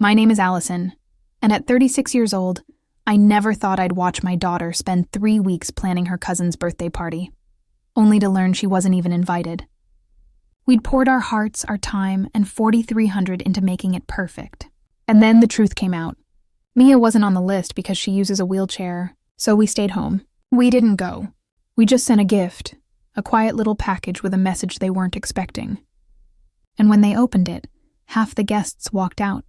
My name is Allison, and at 36 years old, I never thought I'd watch my daughter spend 3 weeks planning her cousin's birthday party, only to learn she wasn't even invited. We'd poured our hearts, our time, and $4,300 into making it perfect. And then the truth came out. Mia wasn't on the list because she uses a wheelchair, so we stayed home. We didn't go. We just sent a gift, a quiet little package with a message they weren't expecting. And when they opened it, half the guests walked out,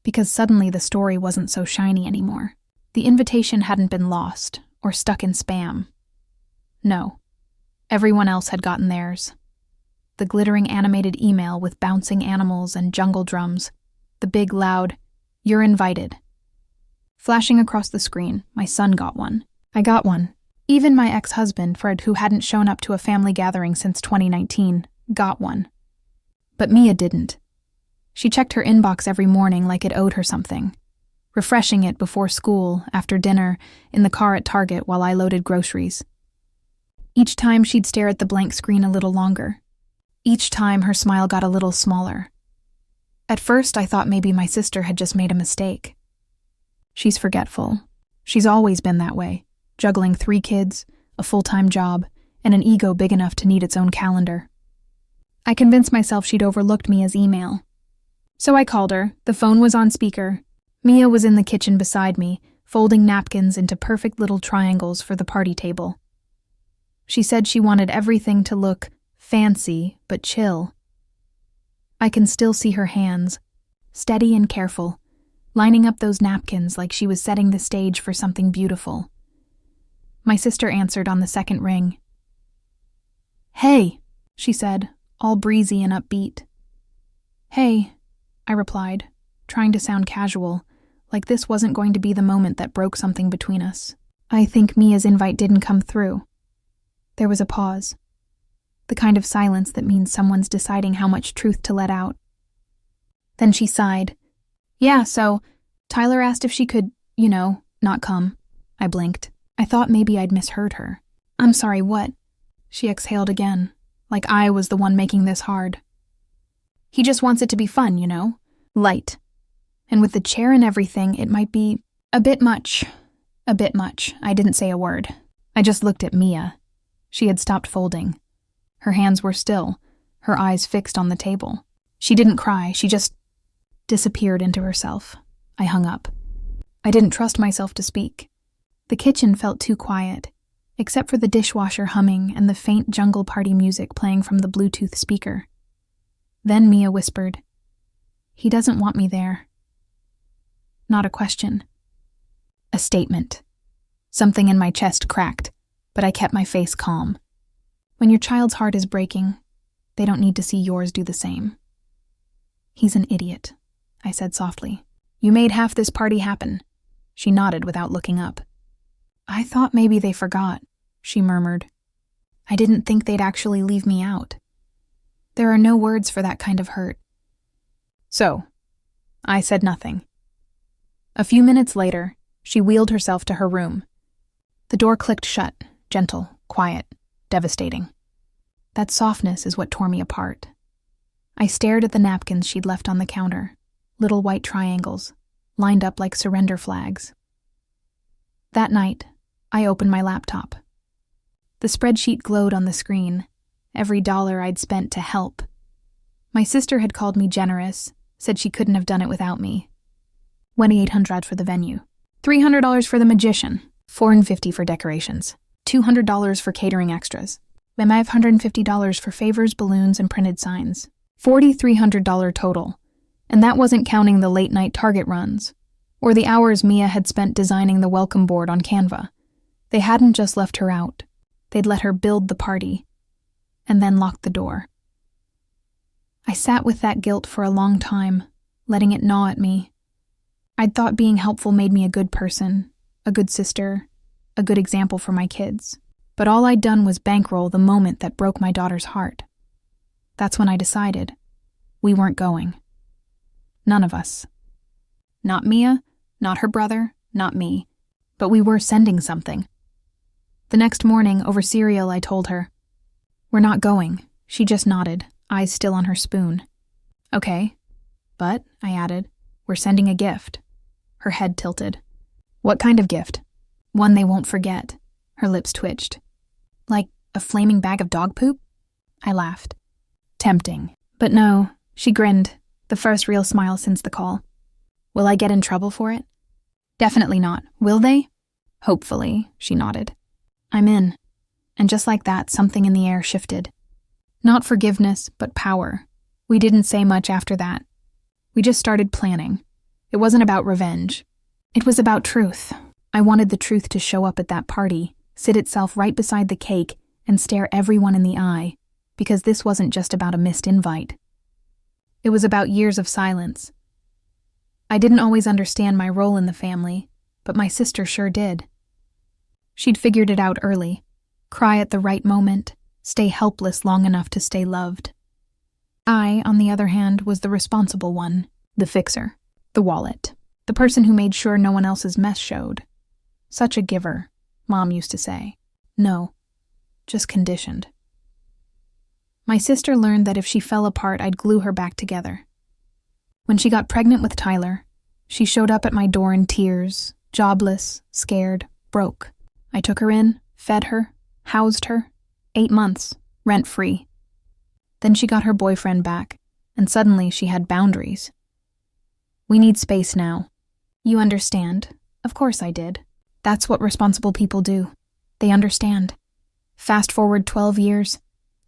because suddenly the story wasn't so shiny anymore. The invitation hadn't been lost or stuck in spam. No, everyone else had gotten theirs. The glittering animated email with bouncing animals and jungle drums, the big loud, "You're invited." Flashing across the screen, my son got one. I got one. Even my ex-husband, Fred, who hadn't shown up to a family gathering since 2019, got one. But Mia didn't. She checked her inbox every morning like it owed her something, refreshing it before school, after dinner, in the car at Target while I loaded groceries. Each time she'd stare at the blank screen a little longer. Each time her smile got a little smaller. At first I thought maybe my sister had just made a mistake. She's forgetful. She's always been that way, juggling 3 kids, a full-time job, and an ego big enough to need its own calendar. I convinced myself she'd overlooked Mia's email. So I called her. The phone was on speaker. Mia was in the kitchen beside me, folding napkins into perfect little triangles for the party table. She said she wanted everything to look fancy but chill. I can still see her hands, steady and careful, lining up those napkins like she was setting the stage for something beautiful. My sister answered on the second ring. "Hey," she said, all breezy and upbeat. "Hey," I replied, trying to sound casual, like this wasn't going to be the moment that broke something between us. I think Mia's invite didn't come through. There was a pause. The kind of silence that means someone's deciding how much truth to let out. Then she sighed. "Yeah, so Tyler asked if she could, not come." I blinked. I thought maybe I'd misheard her. "I'm sorry, what?" She exhaled again, like I was the one making this hard. "He just wants it to be fun, light. And with the chair and everything, it might be a bit much. A bit much." I didn't say a word. I just looked at Mia. She had stopped folding. Her hands were still, her eyes fixed on the table. She didn't cry, she just disappeared into herself. I hung up. I didn't trust myself to speak. The kitchen felt too quiet, except for the dishwasher humming and the faint jungle party music playing from the Bluetooth speaker. Then Mia whispered, "He doesn't want me there." Not a question. A statement. Something in my chest cracked, but I kept my face calm. When your child's heart is breaking, they don't need to see yours do the same. "He's an idiot," I said softly. "You made half this party happen." She nodded without looking up. "I thought maybe they forgot," she murmured. "I didn't think they'd actually leave me out." There are no words for that kind of hurt. So, I said nothing. A few minutes later, she wheeled herself to her room. The door clicked shut, gentle, quiet, devastating. That softness is what tore me apart. I stared at the napkins she'd left on the counter, little white triangles, lined up like surrender flags. That night, I opened my laptop. The spreadsheet glowed on the screen, every dollar I'd spent to help. My sister had called me generous, said she couldn't have done it without me. $2,800 for the venue, $300 for the magician, $450 for decorations, $200 for catering extras, $550 for favors, balloons, and printed signs. $4,300 total, and that wasn't counting the late-night Target runs, or the hours Mia had spent designing the welcome board on Canva. They hadn't just left her out. They'd let her build the party, and then locked the door. I sat with that guilt for a long time, letting it gnaw at me. I'd thought being helpful made me a good person, a good sister, a good example for my kids. But all I'd done was bankroll the moment that broke my daughter's heart. That's when I decided we weren't going. None of us. Not Mia, not her brother, not me. But we were sending something. The next morning, over cereal, I told her, "We're not going." She just nodded, eyes still on her spoon. "Okay. But," I added, We're sending a gift." Her head tilted. "What kind of gift?" "One they won't forget." Her lips twitched. "Like a flaming bag of dog poop?" I laughed. Tempting. But no, she grinned, the first real smile since the call. "Will I get in trouble for it?" "Definitely not. Will they?" "Hopefully," she nodded. "I'm in." And just like that, something in the air shifted. Not forgiveness, but power. We didn't say much after that. We just started planning. It wasn't about revenge. It was about truth. I wanted the truth to show up at that party, sit itself right beside the cake, and stare everyone in the eye, because this wasn't just about a missed invite. It was about years of silence. I didn't always understand my role in the family, but my sister sure did. She'd figured it out early. Cry at the right moment, stay helpless long enough to stay loved. I, on the other hand, was the responsible one, the fixer, the wallet, the person who made sure no one else's mess showed. Such a giver, Mom used to say. No, just conditioned. My sister learned that if she fell apart, I'd glue her back together. When she got pregnant with Tyler, she showed up at my door in tears, jobless, scared, broke. I took her in, fed her, housed her, 8 months, rent-free. Then she got her boyfriend back, and suddenly she had boundaries. "We need space now." "You understand." Of course I did. That's what responsible people do. They understand. Fast forward 12 years,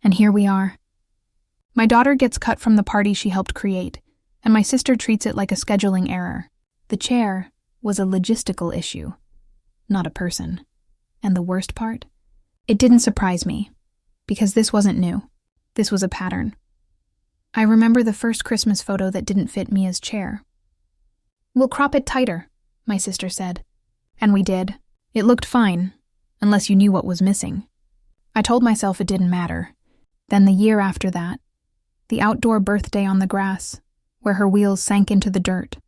and here we are. My daughter gets cut from the party she helped create, and my sister treats it like a scheduling error. The chair was a logistical issue, not a person. And the worst part? It didn't surprise me, because this wasn't new. This was a pattern. I remember the first Christmas photo that didn't fit Mia's chair. "We'll crop it tighter," my sister said. And we did. It looked fine, unless you knew what was missing. I told myself it didn't matter. Then the year after that, the outdoor birthday on the grass, where her wheels sank into the dirt.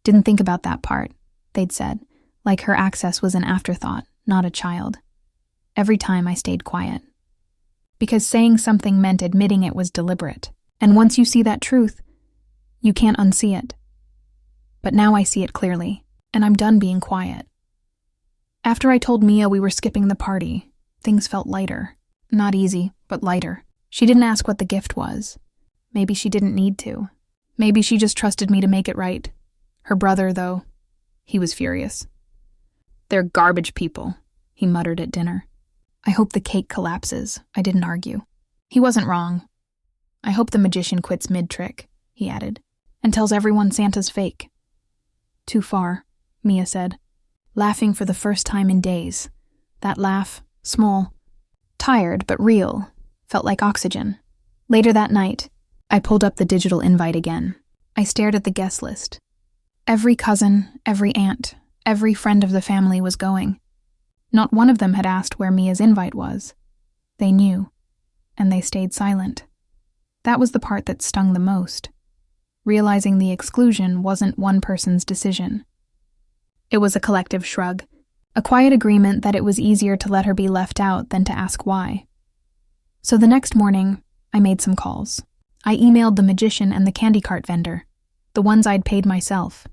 "Didn't think about that part," they'd said, like her access was an afterthought, not a child. Every time I stayed quiet. Because saying something meant admitting it was deliberate. And once you see that truth, you can't unsee it. But now I see it clearly, and I'm done being quiet. After I told Mia we were skipping the party, things felt lighter. Not easy, but lighter. She didn't ask what the gift was. Maybe she didn't need to. Maybe she just trusted me to make it right. Her brother, though, he was furious. "They're garbage people," he muttered at dinner. "I hope the cake collapses." I didn't argue. He wasn't wrong. "I hope the magician quits mid-trick," he added, "and tells everyone Santa's fake." "Too far," Mia said, laughing for the first time in days. That laugh, small, tired but real, felt like oxygen. Later that night, I pulled up the digital invite again. I stared at the guest list. Every cousin, every aunt, every friend of the family was going. Not one of them had asked where Mia's invite was. They knew, and they stayed silent. That was the part that stung the most. Realizing the exclusion wasn't one person's decision. It was a collective shrug, a quiet agreement that it was easier to let her be left out than to ask why. So the next morning, I made some calls. I emailed the magician and the candy cart vendor, the ones I'd paid myself.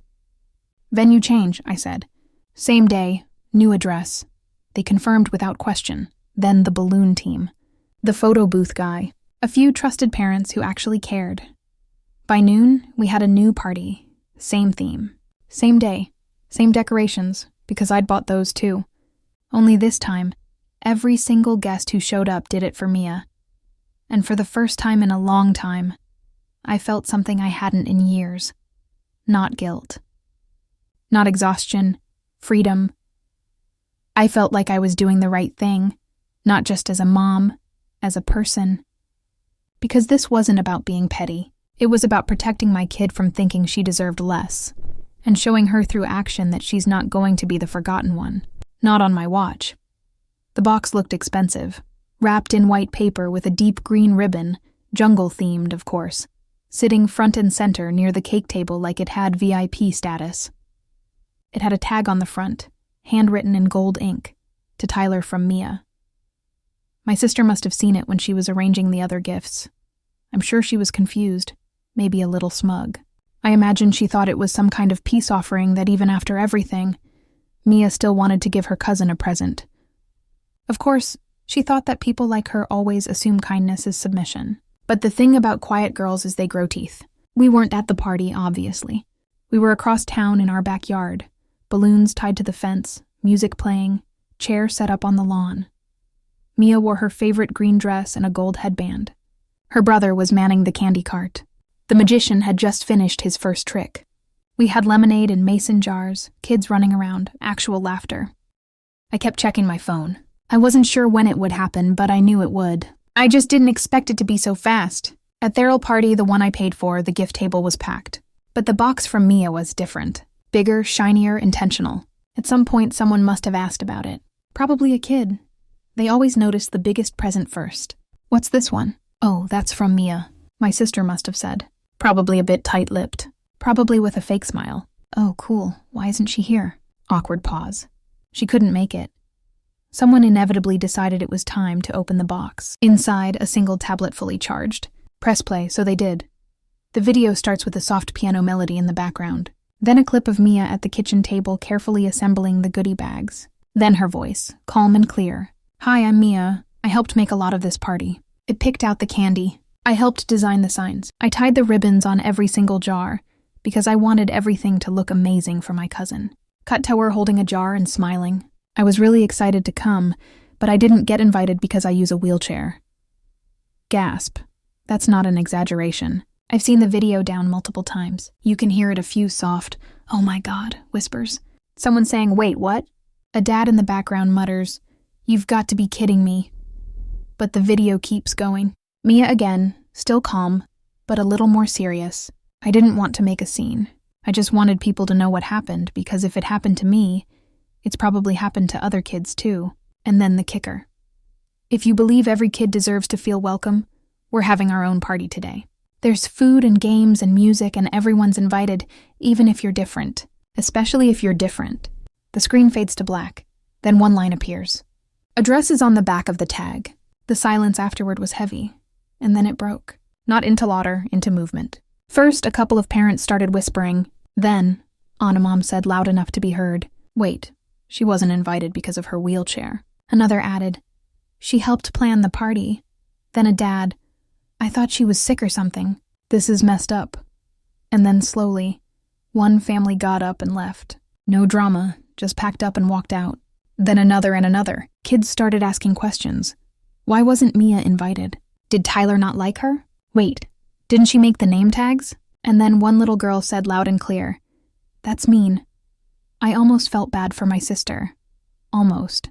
"Venue change," I said. "Same day, new address." They confirmed without question. Then the balloon team. The photo booth guy. A few trusted parents who actually cared. By noon, we had a new party. Same theme. Same day. Same decorations, because I'd bought those too. Only this time, every single guest who showed up did it for Mia. And for the first time in a long time, I felt something I hadn't in years. Not guilt. Not exhaustion. Freedom. I felt like I was doing the right thing, not just as a mom, as a person. Because this wasn't about being petty. It was about protecting my kid from thinking she deserved less, and showing her through action that she's not going to be the forgotten one. Not on my watch. The box looked expensive, wrapped in white paper with a deep green ribbon, jungle-themed, of course, sitting front and center near the cake table like it had VIP status. It had a tag on the front, handwritten in gold ink, to Tyler from Mia. My sister must have seen it when she was arranging the other gifts. I'm sure she was confused, maybe a little smug. I imagine she thought it was some kind of peace offering that even after everything, Mia still wanted to give her cousin a present. Of course, she thought that people like her always assume kindness is submission. But the thing about quiet girls is they grow teeth. We weren't at the party, obviously. We were across town in our backyard, balloons tied to the fence, music playing, chair set up on the lawn. Mia wore her favorite green dress and a gold headband. Her brother was manning the candy cart. The magician had just finished his first trick. We had lemonade in mason jars, kids running around, actual laughter. I kept checking my phone. I wasn't sure when it would happen, but I knew it would. I just didn't expect it to be so fast. At their party, the one I paid for, the gift table was packed. But the box from Mia was different. Bigger, shinier, intentional. At some point, someone must have asked about it. Probably a kid. They always noticed the biggest present first. What's this one? Oh, that's from Mia. My sister must have said. Probably a bit tight-lipped. Probably with a fake smile. Oh, cool. Why isn't she here? Awkward pause. She couldn't make it. Someone inevitably decided it was time to open the box. Inside, a single tablet fully charged. Press play, so they did. The video starts with a soft piano melody in the background. Then a clip of Mia at the kitchen table carefully assembling the goodie bags. Then her voice, calm and clear. Hi, I'm Mia. I helped make a lot of this party. It picked out the candy. I helped design the signs. I tied the ribbons on every single jar because I wanted everything to look amazing for my cousin. Cut to her holding a jar and smiling. I was really excited to come, but I didn't get invited because I use a wheelchair. Gasp. That's not an exaggeration. I've seen the video down multiple times. You can hear it a few soft, "Oh my God," whispers. Someone saying, "Wait, what?" A dad in the background mutters, "You've got to be kidding me." But the video keeps going. Mia again, still calm, but a little more serious. I didn't want to make a scene. I just wanted people to know what happened, because if it happened to me, it's probably happened to other kids too. And then the kicker. If you believe every kid deserves to feel welcome, we're having our own party today. There's food and games and music and everyone's invited, even if you're different. Especially if you're different. The screen fades to black. Then one line appears. Address is on the back of the tag. The silence afterward was heavy. And then it broke. Not into laughter, into movement. First, a couple of parents started whispering. Then, Anna Mom said loud enough to be heard, "Wait, she wasn't invited because of her wheelchair." Another added, "She helped plan the party." Then a dad, "I thought she was sick or something. This is messed up." And then slowly, one family got up and left. No drama, just packed up and walked out. Then another and another. Kids started asking questions. Why wasn't Mia invited? Did Tyler not like her? Wait, didn't she make the name tags? And then one little girl said loud and clear, "That's mean." I almost felt bad for my sister. Almost.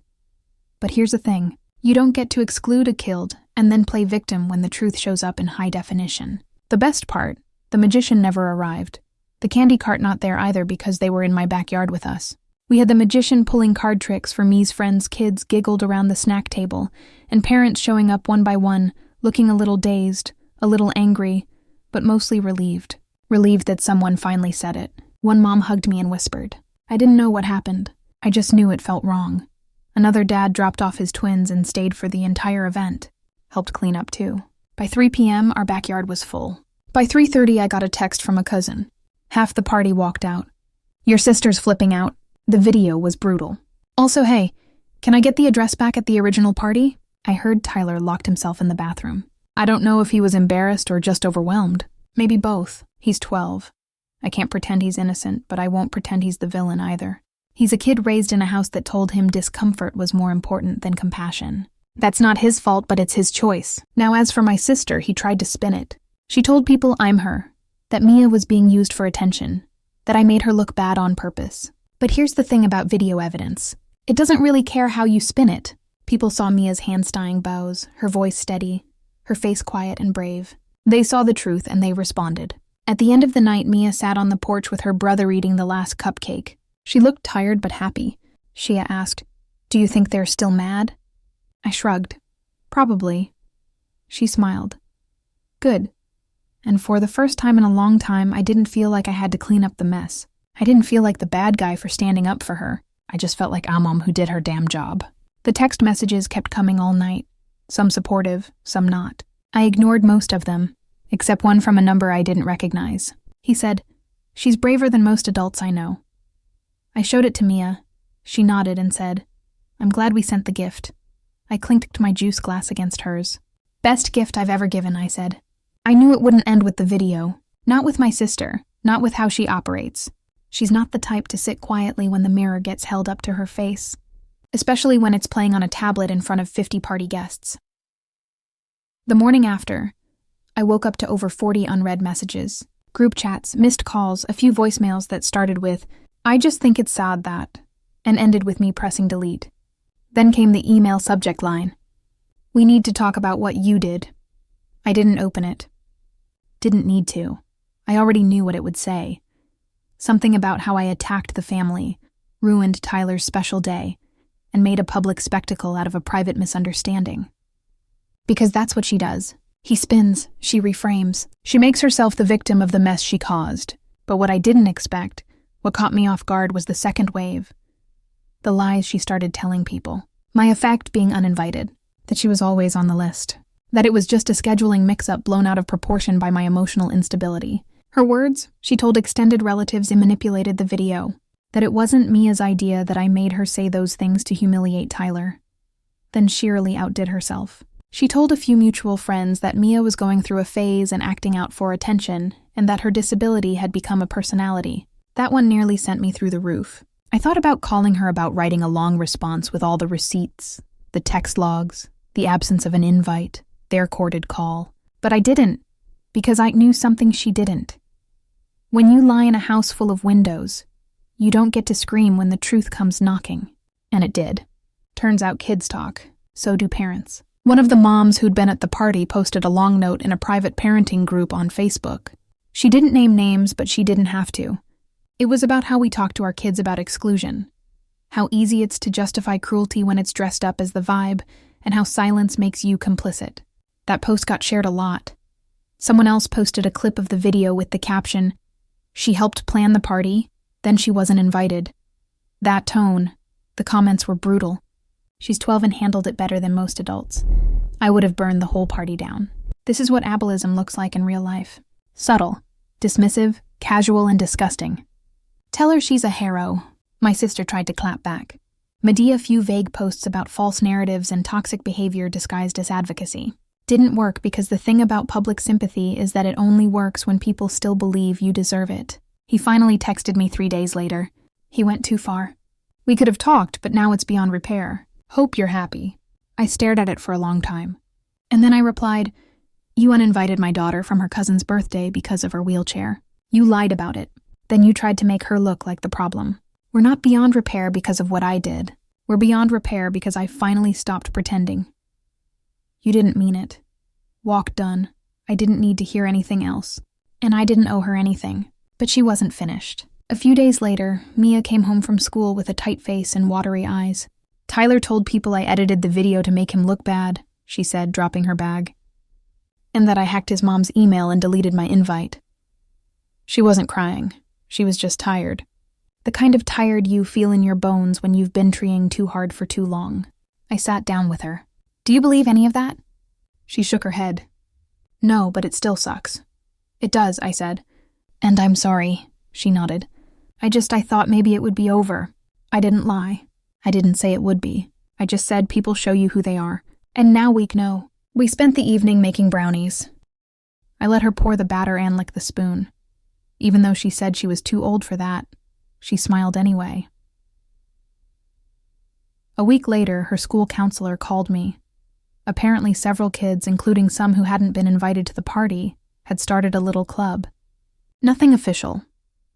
But here's the thing. You don't get to exclude a killed and then play victim when the truth shows up in high definition. The best part, the magician never arrived. The candy cart not there either because they were in my backyard with us. We had the magician pulling card tricks for me's friends' kids giggled around the snack table, and parents showing up one by one, looking a little dazed, a little angry, but mostly relieved. Relieved that someone finally said it. One mom hugged me and whispered. I didn't know what happened. I just knew it felt wrong. Another dad dropped off his twins and stayed for the entire event. Helped clean up too. By 3 p.m., our backyard was full. By 3:30, I got a text from a cousin. Half the party walked out. "Your sister's flipping out." The video was brutal. Also, hey, can I get the address back at the original party? I heard Tyler locked himself in the bathroom. I don't know if he was embarrassed or just overwhelmed. Maybe both. He's 12. I can't pretend he's innocent, but I won't pretend he's the villain either. He's a kid raised in a house that told him discomfort was more important than compassion. That's not his fault, but it's his choice. Now, as for my sister, he tried to spin it. She told people I'm her, that Mia was being used for attention, that I made her look bad on purpose. But here's the thing about video evidence. It doesn't really care how you spin it. People saw Mia's hand-staying bows, her voice steady, her face quiet and brave. They saw the truth and they responded. At the end of the night, Mia sat on the porch with her brother eating the last cupcake. She looked tired but happy. Shia asked, "Do you think they're still mad?" I shrugged. Probably. She smiled. Good. And for the first time in a long time, I didn't feel like I had to clean up the mess. I didn't feel like the bad guy for standing up for her. I just felt like Amam who did her damn job. The text messages kept coming all night. Some supportive, some not. I ignored most of them, except one from a number I didn't recognize. He said, She's braver than most adults I know. I showed it to Mia. She nodded and said, I'm glad we sent the gift. I clinked my juice glass against hers. Best gift I've ever given, I said. I knew it wouldn't end with the video. Not with my sister. Not with how she operates. She's not the type to sit quietly when the mirror gets held up to her face, especially when it's playing on a tablet in front of 50 party guests. The morning after, I woke up to over 40 unread messages, group chats, missed calls, a few voicemails that started with, I just think it's sad that, and ended with me pressing delete. Then came the email subject line. We need to talk about what you did. I didn't open it. Didn't need to. I already knew what it would say. Something about how I attacked the family, ruined Tyler's special day, and made a public spectacle out of a private misunderstanding. Because that's what she does. He spins, she reframes. She makes herself the victim of the mess she caused. But what I didn't expect, what caught me off guard, was the second wave. The lies she started telling people. My effect being uninvited. That she was always on the list. That it was just a scheduling mix-up blown out of proportion by my emotional instability. Her words, she told extended relatives and manipulated the video. That it wasn't Mia's idea, that I made her say those things to humiliate Tyler. Then sheerly outdid herself. She told a few mutual friends that Mia was going through a phase and acting out for attention, and that her disability had become a personality. That one nearly sent me through the roof. I thought about calling her about writing a long response with all the receipts, the text logs, the absence of an invite, their recorded call. But I didn't, because I knew something she didn't. When you lie in a house full of windows, you don't get to scream when the truth comes knocking. And it did. Turns out kids talk. So do parents. One of the moms who'd been at the party posted a long note in a private parenting group on Facebook. She didn't name names, but she didn't have to. It was about how we talk to our kids about exclusion. How easy it's to justify cruelty when it's dressed up as the vibe, and how silence makes you complicit. That post got shared a lot. Someone else posted a clip of the video with the caption, "She helped plan the party, then she wasn't invited." That tone, the comments were brutal. She's 12 and handled it better than most adults. I would have burned the whole party down. This is what ableism looks like in real life. Subtle, dismissive, casual, and disgusting. Tell her she's a hero. My sister tried to clap back. Medea few vague posts about false narratives and toxic behavior disguised as advocacy. Didn't work because the thing about public sympathy is that it only works when people still believe you deserve it. He finally texted me 3 days later. He went too far. We could have talked, but now it's beyond repair. Hope you're happy. I stared at it for a long time. And then I replied, You uninvited my daughter from her cousin's birthday because of her wheelchair. You lied about it. Then you tried to make her look like the problem. We're not beyond repair because of what I did. We're beyond repair because I finally stopped pretending. You didn't mean it. Walk done. I didn't need to hear anything else. And I didn't owe her anything. But she wasn't finished. A few days later, Mia came home from school with a tight face and watery eyes. Tyler told people I edited the video to make him look bad, she said, dropping her bag. And that I hacked his mom's email and deleted my invite. She wasn't crying. She was just tired. The kind of tired you feel in your bones when you've been trying too hard for too long. I sat down with her. Do you believe any of that? She shook her head. No, but it still sucks. It does, I said. And I'm sorry, she nodded. I thought maybe it would be over. I didn't lie. I didn't say it would be. I just said people show you who they are. And now we know. We spent the evening making brownies. I let her pour the batter and lick the spoon. Even though she said she was too old for that, she smiled anyway. A week later, her school counselor called me. Apparently several kids, including some who hadn't been invited to the party, had started a little club. Nothing official.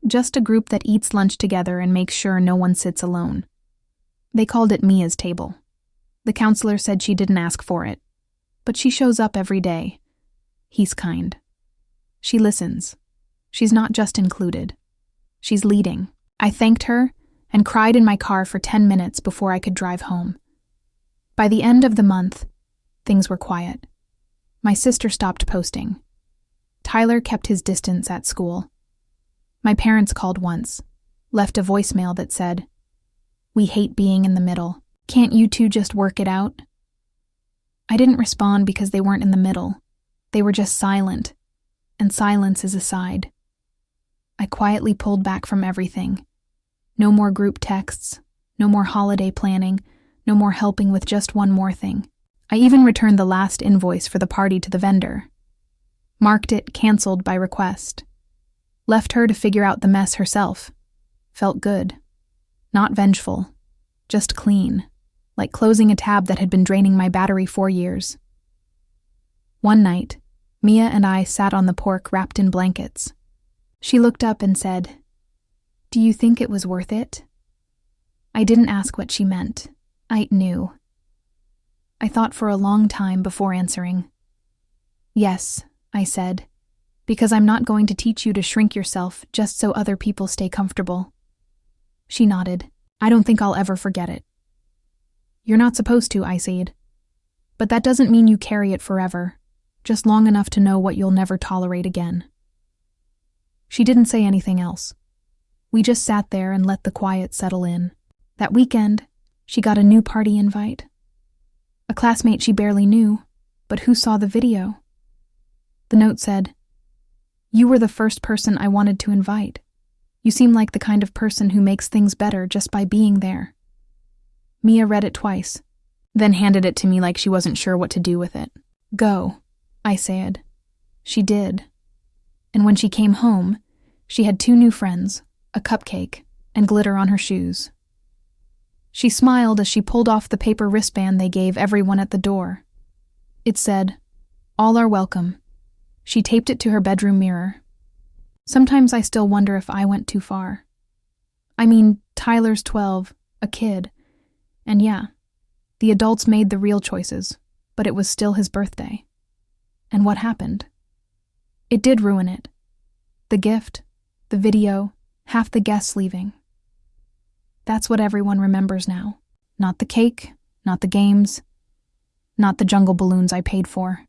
Just a group that eats lunch together and makes sure no one sits alone. They called it Mia's table. The counselor said she didn't ask for it, but she shows up every day. He's kind. She listens. She's not just included. She's leading. I thanked her and cried in my car for 10 minutes before I could drive home. By the end of the month, things were quiet. My sister stopped posting. Tyler kept his distance at school. My parents called once, left a voicemail that said, "We hate being in the middle. Can't you two just work it out?" I didn't respond because they weren't in the middle. They were just silent, and silence is a side. I quietly pulled back from everything. No more group texts, no more holiday planning, no more helping with just one more thing. I even returned the last invoice for the party to the vendor. Marked it canceled by request. Left her to figure out the mess herself. Felt good. Not vengeful. Just clean. Like closing a tab that had been draining my battery for years. One night, Mia and I sat on the porch wrapped in blankets. She looked up and said, "Do you think it was worth it?" I didn't ask what she meant. I knew. I thought for a long time before answering. "Yes," I said, "because I'm not going to teach you to shrink yourself just so other people stay comfortable." She nodded. "I don't think I'll ever forget it." "You're not supposed to," I said. "But that doesn't mean you carry it forever, just long enough to know what you'll never tolerate again." She didn't say anything else. We just sat there and let the quiet settle in. That weekend, she got a new party invite. A classmate she barely knew, but who saw the video. The note said, "You were the first person I wanted to invite. You seem like the kind of person who makes things better just by being there." Mia read it twice, then handed it to me like she wasn't sure what to do with it. "Go," I said. She did. And when she came home, she had 2 new friends, a cupcake, and glitter on her shoes. She smiled as she pulled off the paper wristband they gave everyone at the door. It said, "All are welcome." She taped it to her bedroom mirror. Sometimes I still wonder if I went too far. I mean, Tyler's 12, a kid. And yeah, the adults made the real choices, but it was still his birthday. And what happened? It did ruin it. The gift, the video, half the guests leaving. That's what everyone remembers now. Not the cake, not the games, not the jungle balloons I paid for.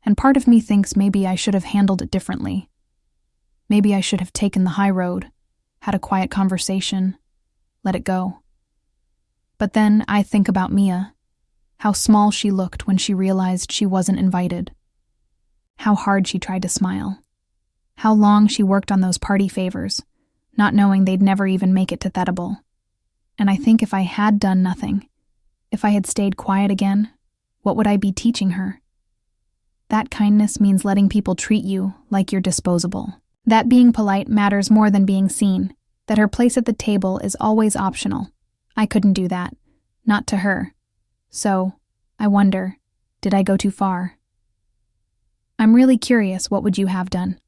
And part of me thinks maybe I should have handled it differently. Maybe I should have taken the high road, had a quiet conversation, let it go. But then I think about Mia, how small she looked when she realized she wasn't invited. How hard she tried to smile. How long she worked on those party favors, not knowing they'd never even make it to Thedable. And I think if I had done nothing, if I had stayed quiet again, what would I be teaching her? That kindness means letting people treat you like you're disposable. That being polite matters more than being seen, that her place at the table is always optional. I couldn't do that, not to her. So, I wonder, did I go too far? I'm really curious, what would you have done?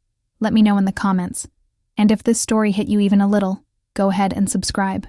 Let me know in the comments. And if this story hit you even a little, go ahead and subscribe.